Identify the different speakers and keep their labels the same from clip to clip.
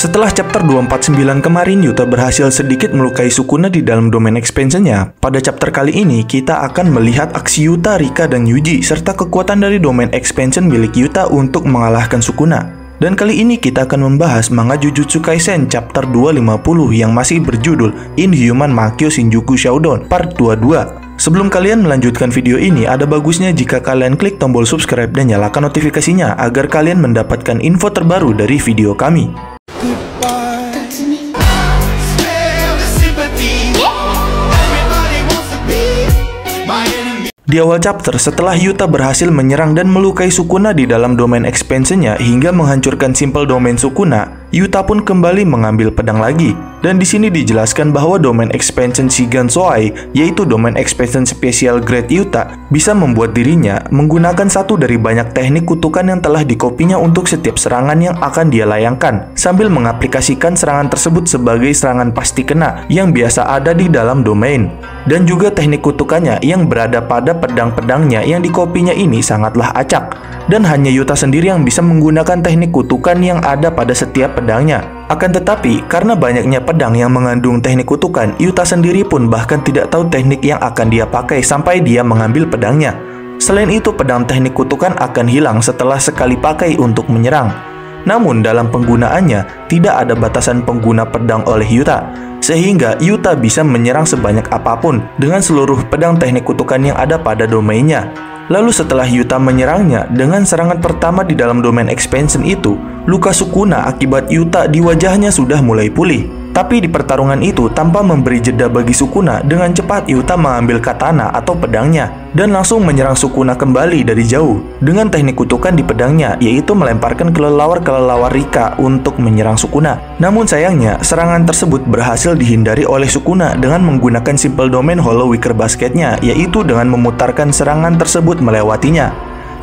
Speaker 1: Setelah chapter 249 kemarin, Yuta berhasil sedikit melukai Sukuna di dalam domain expansionnya. Pada chapter kali ini, kita akan melihat aksi Yuta, Rika, dan Yuji, serta kekuatan dari domain expansion milik Yuta untuk mengalahkan Sukuna. Dan kali ini kita akan membahas manga Jujutsu Kaisen chapter 250 yang masih berjudul Inhuman Makyo Shinjuku Shodown Part 22. Sebelum kalian melanjutkan video ini, ada bagusnya jika kalian klik tombol subscribe dan nyalakan notifikasinya agar kalian mendapatkan info terbaru dari video kami. Di awal chapter, setelah Yuta berhasil menyerang dan melukai Sukuna di dalam domain expansionnya hingga menghancurkan simple domain Sukuna, Yuta pun kembali mengambil pedang lagi. Dan di sini dijelaskan bahwa domain expansion Shigan Soai, yaitu domain expansion spesial grade Yuta, bisa membuat dirinya menggunakan satu dari banyak teknik kutukan yang telah dikopinya untuk setiap serangan yang akan dia layangkan, sambil mengaplikasikan serangan tersebut sebagai serangan pasti kena yang biasa ada di dalam domain. Dan juga teknik kutukannya yang berada pada pedang-pedangnya yang dikopinya ini sangatlah acak. Dan hanya Yuta sendiri yang bisa menggunakan teknik kutukan yang ada pada setiap pedangnya. Akan tetapi, karena banyaknya pedang yang mengandung teknik kutukan, Yuta sendiri pun bahkan tidak tahu teknik yang akan dia pakai sampai dia mengambil pedangnya. Selain itu, pedang teknik kutukan akan hilang setelah sekali pakai untuk menyerang. Namun dalam penggunaannya, tidak ada batasan pengguna pedang oleh Yuta, sehingga Yuta bisa menyerang sebanyak apapun dengan seluruh pedang teknik kutukan yang ada pada domainnya. Lalu setelah Yuta menyerangnya dengan serangan pertama di dalam domain expansion itu, luka Sukuna akibat Yuta di wajahnya sudah mulai pulih. Tapi di pertarungan itu, tanpa memberi jeda bagi Sukuna, dengan cepat Yuta mengambil katana atau pedangnya dan langsung menyerang Sukuna kembali dari jauh dengan teknik kutukan di pedangnya, yaitu melemparkan kelelawar-kelelawar Rika untuk menyerang Sukuna. Namun sayangnya, serangan tersebut berhasil dihindari oleh Sukuna dengan menggunakan simple domain Hollow Wicker Basket-nya, yaitu dengan memutarkan serangan tersebut melewatinya.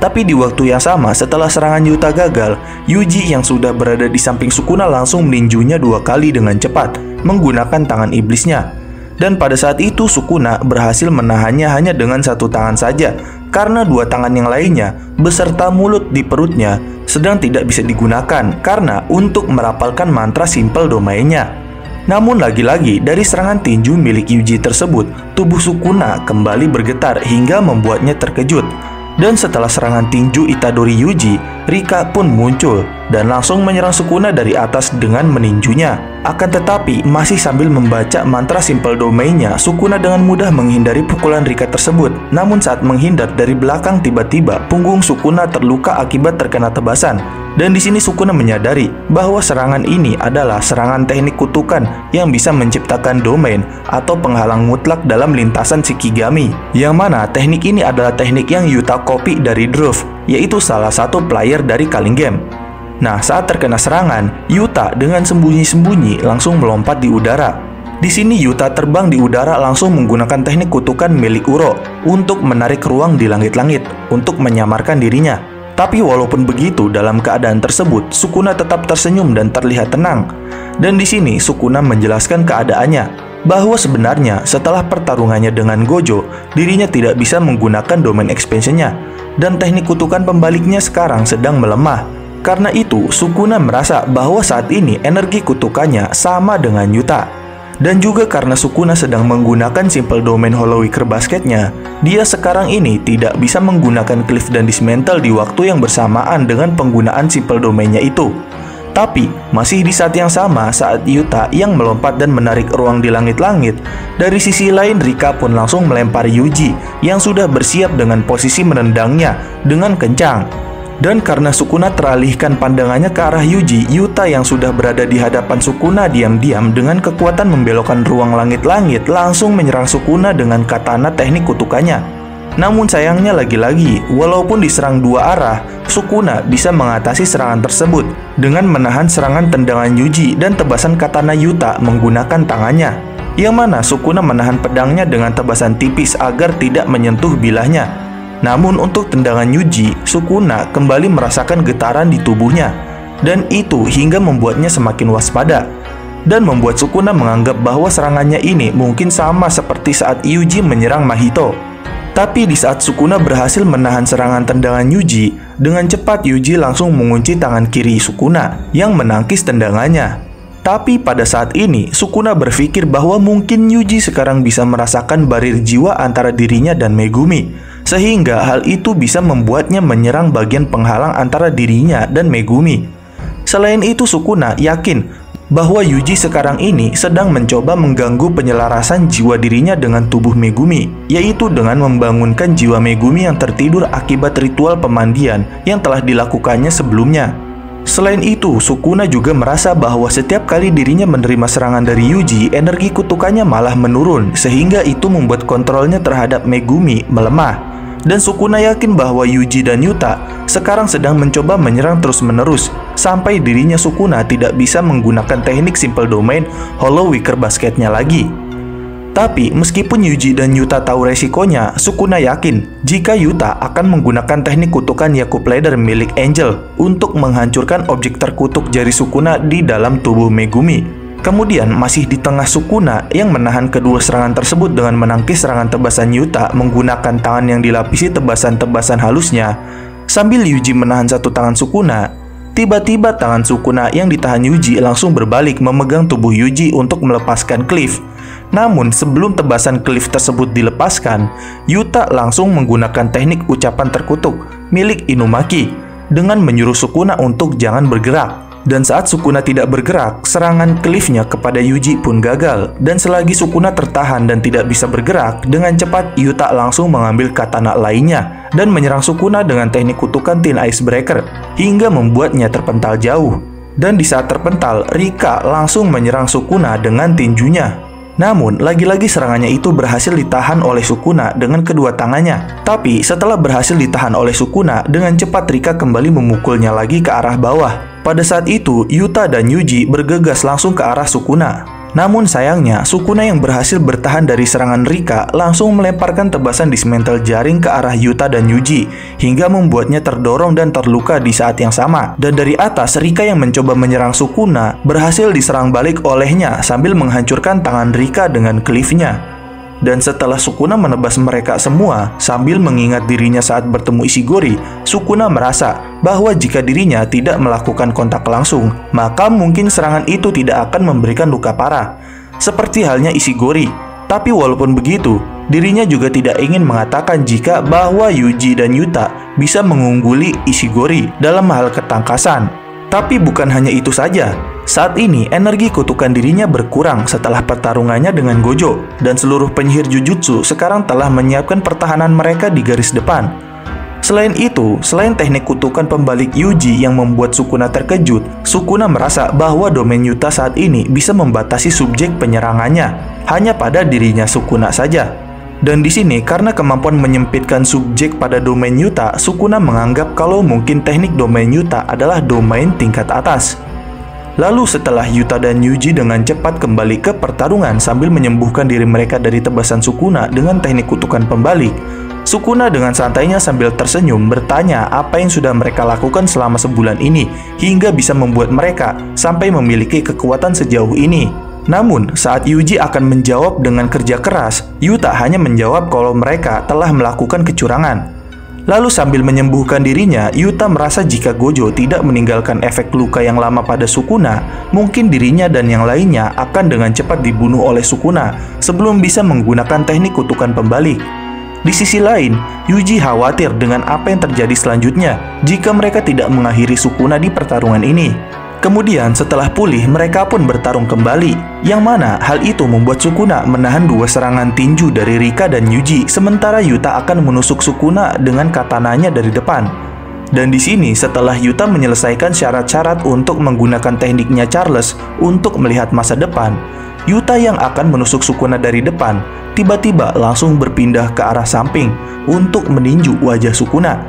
Speaker 1: Tapi di waktu yang sama, setelah serangan Yuta gagal, Yuji yang sudah berada di samping Sukuna langsung meninjunya 2 kali dengan cepat, menggunakan tangan iblisnya. Dan pada saat itu Sukuna berhasil menahannya hanya dengan 1 tangan saja, karena 2 tangan yang lainnya, beserta mulut di perutnya, sedang tidak bisa digunakan karena untuk merapalkan mantra simple domainnya. Namun lagi-lagi, dari serangan tinju milik Yuji tersebut, tubuh Sukuna kembali bergetar hingga membuatnya terkejut. Dan setelah serangan tinju Itadori Yuji, Rika pun muncul dan langsung menyerang Sukuna dari atas dengan meninjunya. Akan tetapi, masih sambil membaca mantra simple domainnya, Sukuna dengan mudah menghindari pukulan Rika tersebut. Namun saat menghindar dari belakang, tiba-tiba punggung Sukuna terluka akibat terkena tebasan. Dan di sini Sukuna menyadari bahwa serangan ini adalah serangan teknik kutukan yang bisa menciptakan domain atau penghalang mutlak dalam lintasan Shikigami. Yang mana teknik ini adalah teknik yang Yuta copy dari Drove, yaitu salah satu player dari Calling Game. Nah, saat terkena serangan, Yuta dengan sembunyi-sembunyi langsung melompat di udara. Di sini Yuta terbang di udara langsung menggunakan teknik kutukan milik Uro untuk menarik ruang di langit-langit untuk menyamarkan dirinya. Tapi walaupun begitu, dalam keadaan tersebut, Sukuna tetap tersenyum dan terlihat tenang. Dan di sini Sukuna menjelaskan keadaannya, bahwa sebenarnya setelah pertarungannya dengan Gojo, dirinya tidak bisa menggunakan domain expansionnya, dan teknik kutukan pembaliknya sekarang sedang melemah. Karena itu, Sukuna merasa bahwa saat ini energi kutukannya sama dengan Yuta. Dan juga karena Sukuna sedang menggunakan simple domain Hollow Wicker Basket-nya, dia sekarang ini tidak bisa menggunakan Cliff dan Dismantle di waktu yang bersamaan dengan penggunaan simple domainnya itu. Tapi, masih di saat yang sama saat Yuta yang melompat dan menarik ruang di langit-langit, dari sisi lain Rika pun langsung melempari Yuji yang sudah bersiap dengan posisi menendangnya dengan kencang. Dan karena Sukuna teralihkan pandangannya ke arah Yuji, Yuta yang sudah berada di hadapan Sukuna diam-diam dengan kekuatan membelokkan ruang langit-langit langsung menyerang Sukuna dengan katana teknik kutukannya. Namun sayangnya lagi-lagi, walaupun diserang 2 arah, Sukuna bisa mengatasi serangan tersebut dengan menahan serangan tendangan Yuji dan tebasan katana Yuta menggunakan tangannya. Yang mana Sukuna menahan pedangnya dengan tebasan tipis agar tidak menyentuh bilahnya. Namun untuk tendangan Yuji, Sukuna kembali merasakan getaran di tubuhnya, dan itu hingga membuatnya semakin waspada, dan membuat Sukuna menganggap bahwa serangannya ini mungkin sama seperti saat Yuji menyerang Mahito. Tapi di saat Sukuna berhasil menahan serangan tendangan Yuji, dengan cepat Yuji langsung mengunci tangan kiri Sukuna yang menangkis tendangannya. Tapi pada saat ini, Sukuna berpikir bahwa mungkin Yuji sekarang bisa merasakan barir jiwa antara dirinya dan Megumi, sehingga hal itu bisa membuatnya menyerang bagian penghalang antara dirinya dan Megumi. Selain itu, Sukuna yakin bahwa Yuji sekarang ini sedang mencoba mengganggu penyelarasan jiwa dirinya dengan tubuh Megumi, yaitu dengan membangunkan jiwa Megumi yang tertidur akibat ritual pemandian yang telah dilakukannya sebelumnya. Selain itu, Sukuna juga merasa bahwa setiap kali dirinya menerima serangan dari Yuji, energi kutukannya malah menurun, sehingga itu membuat kontrolnya terhadap Megumi melemah. Dan Sukuna yakin bahwa Yuji dan Yuta sekarang sedang mencoba menyerang terus-menerus, sampai dirinya Sukuna tidak bisa menggunakan teknik Simple Domain Hollow Wicker Basket-nya lagi. Tapi meskipun Yuji dan Yuta tahu resikonya, Sukuna yakin jika Yuta akan menggunakan teknik kutukan Yakub Ladder milik Angel untuk menghancurkan objek terkutuk jari Sukuna di dalam tubuh Megumi. Kemudian masih di tengah Sukuna yang menahan kedua serangan tersebut dengan menangkis serangan tebasan Yuta menggunakan tangan yang dilapisi tebasan-tebasan halusnya. Sambil Yuji menahan satu tangan Sukuna, tiba-tiba tangan Sukuna yang ditahan Yuji langsung berbalik memegang tubuh Yuji untuk melepaskan Cliff. Namun sebelum tebasan Cliff tersebut dilepaskan, Yuta langsung menggunakan teknik ucapan terkutuk milik Inumaki dengan menyuruh Sukuna untuk jangan bergerak. Dan saat Sukuna tidak bergerak, serangan Cliff-nya kepada Yuji pun gagal. Dan selagi Sukuna tertahan dan tidak bisa bergerak, dengan cepat Yuta langsung mengambil katana lainnya dan menyerang Sukuna dengan teknik kutukan Thin Icebreaker hingga membuatnya terpental jauh. Dan di saat terpental, Rika langsung menyerang Sukuna dengan tinjunya. Namun, lagi-lagi serangannya itu berhasil ditahan oleh Sukuna dengan kedua tangannya. Tapi, setelah berhasil ditahan oleh Sukuna, dengan cepat Rika kembali memukulnya lagi ke arah bawah. Pada saat itu, Yuta dan Yuji bergegas langsung ke arah Sukuna. Namun sayangnya, Sukuna yang berhasil bertahan dari serangan Rika langsung melemparkan tebasan dismantle jaring ke arah Yuta dan Yuji, hingga membuatnya terdorong dan terluka di saat yang sama. Dan dari atas, Rika yang mencoba menyerang Sukuna berhasil diserang balik olehnya sambil menghancurkan tangan Rika dengan cliff-nya. Dan setelah Sukuna menebas mereka semua, sambil mengingat dirinya saat bertemu Ishigori, Sukuna merasa bahwa jika dirinya tidak melakukan kontak langsung, maka mungkin serangan itu tidak akan memberikan luka parah, seperti halnya Ishigori. Tapi walaupun begitu, dirinya juga tidak ingin mengatakan jika bahwa Yuji dan Yuta bisa mengungguli Ishigori dalam hal ketangkasan. Tapi bukan hanya itu saja. Saat ini, energi kutukan dirinya berkurang setelah pertarungannya dengan Gojo, dan seluruh penyihir Jujutsu sekarang telah menyiapkan pertahanan mereka di garis depan. Selain itu, selain teknik kutukan pembalik Yuji yang membuat Sukuna terkejut, Sukuna merasa bahwa domain Yuta saat ini bisa membatasi subjek penyerangannya hanya pada dirinya Sukuna saja. Dan di sini, karena kemampuan menyempitkan subjek pada domain Yuta, Sukuna menganggap kalau mungkin teknik domain Yuta adalah domain tingkat atas. Lalu setelah Yuta dan Yuji dengan cepat kembali ke pertarungan sambil menyembuhkan diri mereka dari tebasan Sukuna dengan teknik kutukan pembalik, Sukuna dengan santainya sambil tersenyum bertanya apa yang sudah mereka lakukan selama sebulan ini hingga bisa membuat mereka sampai memiliki kekuatan sejauh ini. Namun, saat Yuji akan menjawab dengan kerja keras, Yuta hanya menjawab kalau mereka telah melakukan kecurangan. Lalu sambil menyembuhkan dirinya, Yuta merasa jika Gojo tidak meninggalkan efek luka yang lama pada Sukuna, mungkin dirinya dan yang lainnya akan dengan cepat dibunuh oleh Sukuna sebelum bisa menggunakan teknik kutukan pembalik. Di sisi lain, Yuji khawatir dengan apa yang terjadi selanjutnya jika mereka tidak mengakhiri Sukuna di pertarungan ini. Kemudian setelah pulih, mereka pun bertarung kembali, yang mana hal itu membuat Sukuna menahan dua serangan tinju dari Rika dan Yuji, sementara Yuta akan menusuk Sukuna dengan katananya dari depan. Dan di sini, setelah Yuta menyelesaikan syarat-syarat untuk menggunakan tekniknya Charles untuk melihat masa depan, Yuta yang akan menusuk Sukuna dari depan, tiba-tiba langsung berpindah ke arah samping untuk meninju wajah Sukuna.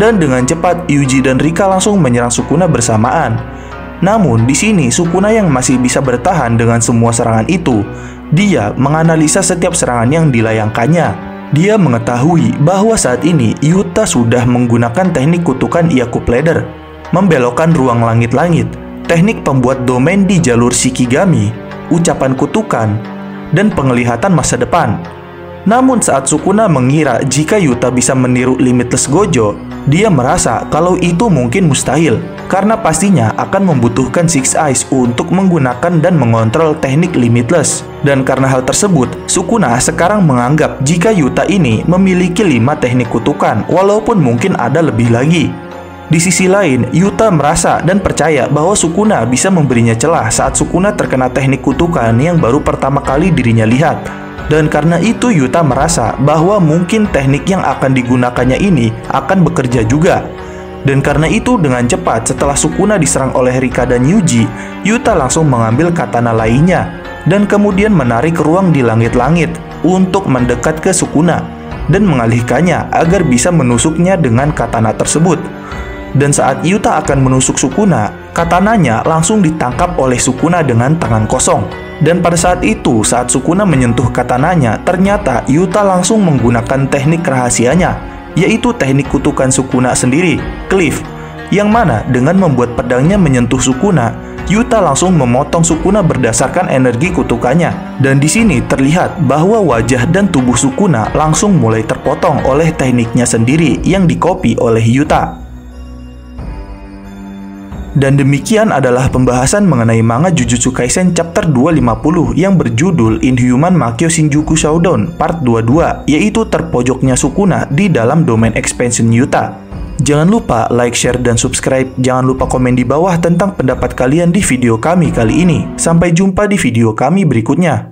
Speaker 1: Dan dengan cepat, Yuji dan Rika langsung menyerang Sukuna bersamaan. Namun di sini Sukuna yang masih bisa bertahan dengan semua serangan itu. Dia menganalisa setiap serangan yang dilayangkannya. Dia mengetahui bahwa saat ini Yuta sudah menggunakan teknik kutukan Yakub Ladder, membelokkan ruang langit-langit, teknik pembuat domain di jalur Shikigami, ucapan kutukan, dan penglihatan masa depan. Namun saat Sukuna mengira jika Yuta bisa meniru Limitless Gojo, Dia merasa kalau itu mungkin mustahil, karena pastinya akan membutuhkan Six Eyes untuk menggunakan dan mengontrol teknik Limitless. Dan karena hal tersebut, Sukuna sekarang menganggap jika Yuta ini memiliki 5 teknik kutukan, walaupun mungkin ada lebih lagi. Di sisi lain, Yuta merasa dan percaya bahwa Sukuna bisa memberinya celah saat Sukuna terkena teknik kutukan yang baru pertama kali dirinya lihat. Dan karena itu Yuta merasa bahwa mungkin teknik yang akan digunakannya ini akan bekerja juga. Dan karena itu dengan cepat setelah Sukuna diserang oleh Rika dan Yuji, Yuta langsung mengambil katana lainnya dan kemudian menarik ruang di langit-langit untuk mendekat ke Sukuna dan mengalihkannya agar bisa menusuknya dengan katana tersebut. Dan saat Yuta akan menusuk Sukuna, katananya langsung ditangkap oleh Sukuna dengan tangan kosong. Dan pada saat itu, saat Sukuna menyentuh katananya, ternyata Yuta langsung menggunakan teknik rahasianya, yaitu teknik kutukan Sukuna sendiri, Cliff, yang mana dengan membuat pedangnya menyentuh Sukuna, Yuta langsung memotong Sukuna berdasarkan energi kutukannya. Dan di sini terlihat bahwa wajah dan tubuh Sukuna langsung mulai terpotong oleh tekniknya sendiri yang dikopi oleh Yuta. Dan demikian adalah pembahasan mengenai manga Jujutsu Kaisen chapter 250 yang berjudul Inhuman Makyo Shinjuku Shodown part 22, yaitu terpojoknya Sukuna di dalam domain expansion Yuta. Jangan lupa like, share, dan subscribe. Jangan lupa komen di bawah tentang pendapat kalian di video kami kali ini. Sampai jumpa di video kami berikutnya.